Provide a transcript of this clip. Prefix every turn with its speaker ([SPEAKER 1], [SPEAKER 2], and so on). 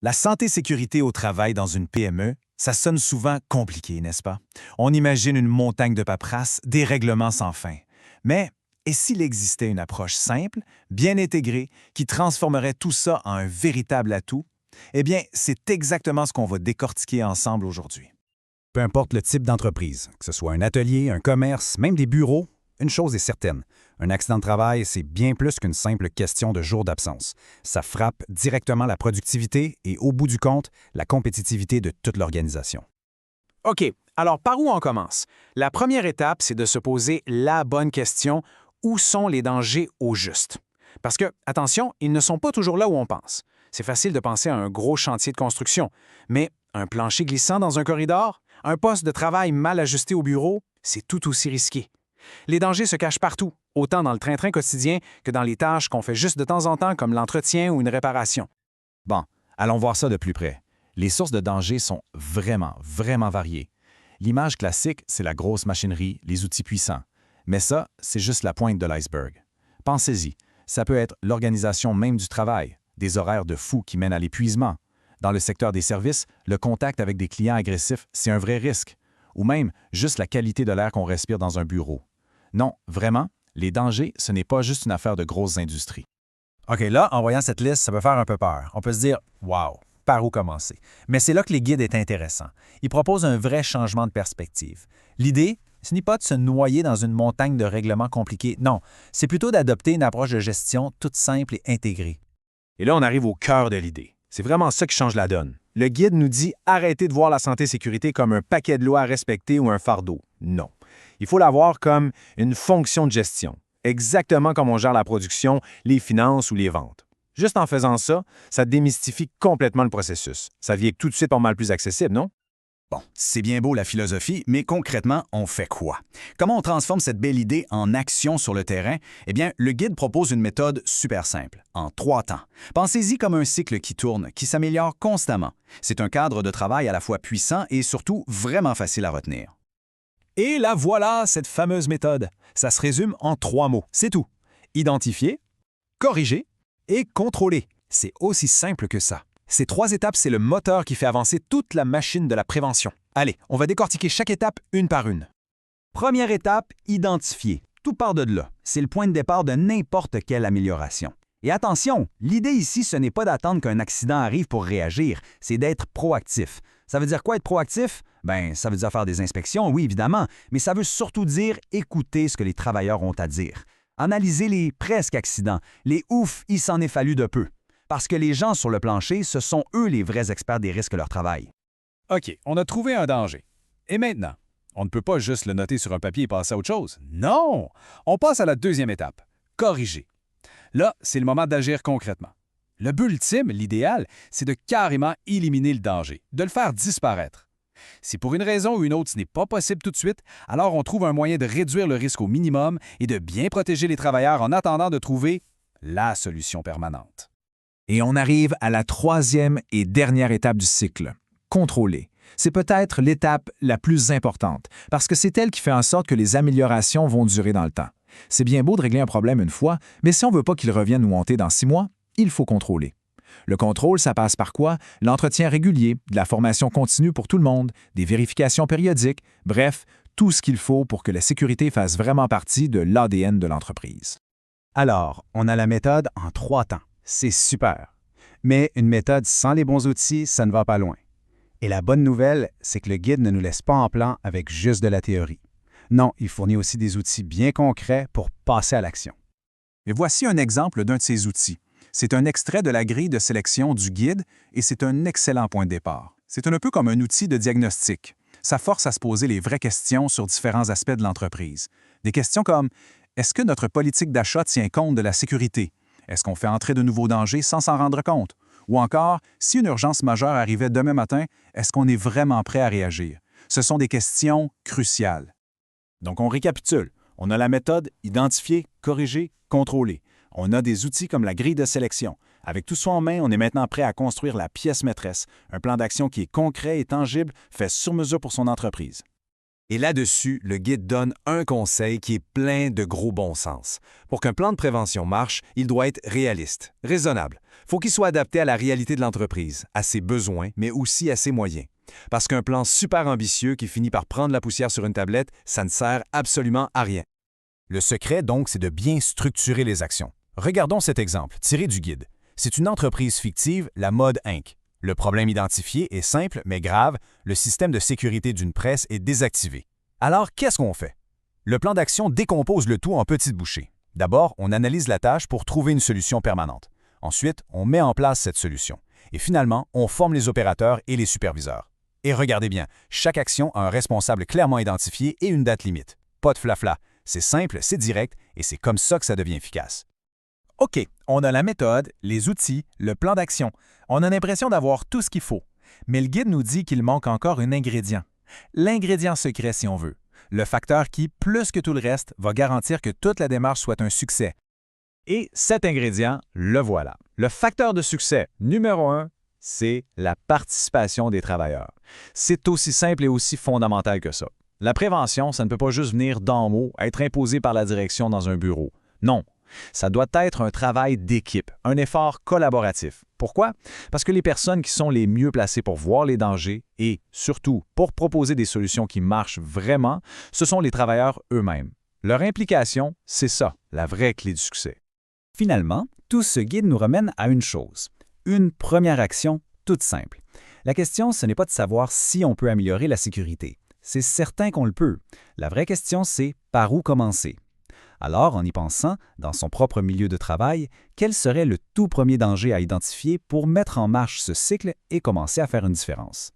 [SPEAKER 1] La santé-sécurité au travail dans une PME, ça sonne souvent compliqué, n'est-ce pas? On imagine une montagne de paperasse, des règlements sans fin. Mais, et s'il existait une approche simple, bien intégrée, qui transformerait tout ça en un véritable atout? Eh bien, c'est exactement ce qu'on va décortiquer ensemble aujourd'hui.
[SPEAKER 2] Peu importe le type d'entreprise, que ce soit un atelier, un commerce, même des bureaux, une chose est certaine. Un accident de travail, c'est bien plus qu'une simple question de jours d'absence. Ça frappe directement la productivité et, au bout du compte, la compétitivité de toute l'organisation.
[SPEAKER 3] OK, alors par où on commence? La première étape, c'est de se poser la bonne question: où sont les dangers au juste? Parce que, attention, ils ne sont pas toujours là où on pense. C'est facile de penser à un gros chantier de construction, mais un plancher glissant dans un corridor, un poste de travail mal ajusté au bureau, c'est tout aussi risqué. Les dangers se cachent partout, autant dans le train-train quotidien que dans les tâches qu'on fait juste de temps en temps, comme l'entretien ou une réparation.
[SPEAKER 1] Bon, allons voir ça de plus près. Les sources de danger sont vraiment variées. L'image classique, c'est la grosse machinerie, les outils puissants. Mais ça, c'est juste la pointe de l'iceberg. Pensez-y, ça peut être l'organisation même du travail, des horaires de fou qui mènent à l'épuisement. Dans le secteur des services, le contact avec des clients agressifs, c'est un vrai risque. Ou même juste la qualité de l'air qu'on respire dans un bureau. Non, vraiment, les dangers, ce n'est pas juste une affaire de grosses industries.
[SPEAKER 2] OK, là, en voyant cette liste, ça peut faire un peu peur. On peut se dire « Wow, par où commencer? » Mais c'est là que les guides est intéressant. Ils proposent un vrai changement de perspective. L'idée, ce n'est pas de se noyer dans une montagne de règlements compliqués. Non, c'est plutôt d'adopter une approche de gestion toute simple et intégrée.
[SPEAKER 3] Et là, on arrive au cœur de l'idée. C'est vraiment ça qui change la donne. Le guide nous dit: arrêtez de voir la santé-sécurité comme un paquet de lois à respecter ou un fardeau. Non. Il faut la voir comme une fonction de gestion, exactement comme on gère la production, les finances ou les ventes. Juste en faisant ça, ça démystifie complètement le processus. Ça devient tout de suite pas mal plus accessible, non?
[SPEAKER 2] Bon, c'est bien beau la philosophie, mais concrètement, on fait quoi? Comment on transforme cette belle idée en action sur le terrain? Eh bien, le guide propose une méthode super simple, en 3 temps. Pensez-y comme un cycle qui tourne, qui s'améliore constamment. C'est un cadre de travail à la fois puissant et surtout vraiment facile à retenir.
[SPEAKER 1] Et la voilà, cette fameuse méthode. Ça se résume en 3 mots, c'est tout. Identifier, corriger et contrôler. C'est aussi simple que ça. Ces 3 étapes, c'est le moteur qui fait avancer toute la machine de la prévention. Allez, on va décortiquer chaque étape une par une.
[SPEAKER 2] Première étape, identifier. Tout part de là. C'est le point de départ de n'importe quelle amélioration. Et attention, l'idée ici, ce n'est pas d'attendre qu'un accident arrive pour réagir, c'est d'être proactif. Ça veut dire quoi être proactif? Ça veut dire faire des inspections, oui, évidemment, mais ça veut surtout dire écouter ce que les travailleurs ont à dire. Analyser les presque accidents, les ouf, il s'en est fallu de peu. Parce que les gens sur le plancher, ce sont eux les vrais experts des risques de leur travail.
[SPEAKER 1] OK, on a trouvé un danger. Et maintenant? On ne peut pas juste le noter sur un papier et passer à autre chose. Non! On passe à la deuxième étape, corriger. Là, c'est le moment d'agir concrètement. Le but ultime, l'idéal, c'est de carrément éliminer le danger, de le faire disparaître. Si pour une raison ou une autre ce n'est pas possible tout de suite, alors on trouve un moyen de réduire le risque au minimum et de bien protéger les travailleurs en attendant de trouver la solution permanente. Et on arrive à la 3e et dernière étape du cycle, contrôler. C'est peut-être l'étape la plus importante, parce que c'est elle qui fait en sorte que les améliorations vont durer dans le temps. C'est bien beau de régler un problème une fois, mais si on ne veut pas qu'il revienne nous hanter dans 6 mois, il faut contrôler. Le contrôle, ça passe par quoi? L'entretien régulier, de la formation continue pour tout le monde, des vérifications périodiques, bref, tout ce qu'il faut pour que la sécurité fasse vraiment partie de l'ADN de l'entreprise.
[SPEAKER 2] Alors, on a la méthode en 3 temps. C'est super. Mais une méthode sans les bons outils, ça ne va pas loin. Et la bonne nouvelle, c'est que le guide ne nous laisse pas en plan avec juste de la théorie. Non, il fournit aussi des outils bien concrets pour passer à l'action.
[SPEAKER 1] Et voici un exemple d'un de ces outils. C'est un extrait de la grille de sélection du guide et c'est un excellent point de départ. C'est un peu comme un outil de diagnostic. Ça force à se poser les vraies questions sur différents aspects de l'entreprise. Des questions comme: est-ce que notre politique d'achat tient compte de la sécurité? Est-ce qu'on fait entrer de nouveaux dangers sans s'en rendre compte? Ou encore, si une urgence majeure arrivait demain matin, est-ce qu'on est vraiment prêt à réagir? Ce sont des questions cruciales. Donc, on récapitule. On a la méthode identifier, corriger, contrôler. On a des outils comme la grille de sélection. Avec tout ça en main, on est maintenant prêt à construire la pièce maîtresse, un plan d'action qui est concret et tangible, fait sur mesure pour son entreprise.
[SPEAKER 4] Et là-dessus, le guide donne un conseil qui est plein de gros bon sens. Pour qu'un plan de prévention marche, il doit être réaliste, raisonnable. Faut qu'il soit adapté à la réalité de l'entreprise, à ses besoins, mais aussi à ses moyens. Parce qu'un plan super ambitieux qui finit par prendre la poussière sur une tablette, ça ne sert absolument à rien.
[SPEAKER 5] Le secret, donc, c'est de bien structurer les actions. Regardons cet exemple, tiré du guide. C'est une entreprise fictive, la Mode Inc. Le problème identifié est simple mais grave, le système de sécurité d'une presse est désactivé. Alors, qu'est-ce qu'on fait? Le plan d'action décompose le tout en petites bouchées. D'abord, on analyse la tâche pour trouver une solution permanente. Ensuite, on met en place cette solution. Et finalement, on forme les opérateurs et les superviseurs. Et regardez bien, chaque action a un responsable clairement identifié et une date limite. Pas de flafla. C'est simple, c'est direct et c'est comme ça que ça devient efficace.
[SPEAKER 6] OK, on a la méthode, les outils, le plan d'action. On a l'impression d'avoir tout ce qu'il faut. Mais le guide nous dit qu'il manque encore un ingrédient. L'ingrédient secret, si on veut. Le facteur qui, plus que tout le reste, va garantir que toute la démarche soit un succès.
[SPEAKER 2] Et cet ingrédient, le voilà. Le facteur de succès numéro 1, c'est la participation des travailleurs. C'est aussi simple et aussi fondamental que ça. La prévention, ça ne peut pas juste venir d'en haut, être imposé par la direction dans un bureau. Non, ça doit être un travail d'équipe, un effort collaboratif. Pourquoi? Parce que les personnes qui sont les mieux placées pour voir les dangers et, surtout, pour proposer des solutions qui marchent vraiment, ce sont les travailleurs eux-mêmes. Leur implication, c'est ça, la vraie clé du succès. Finalement, tout ce guide nous ramène à une chose. Une première action toute simple. La question, ce n'est pas de savoir si on peut améliorer la sécurité. C'est certain qu'on le peut. La vraie question, c'est par où commencer? Alors, en y pensant, dans son propre milieu de travail, quel serait le tout premier danger à identifier pour mettre en marche ce cycle et commencer à faire une différence?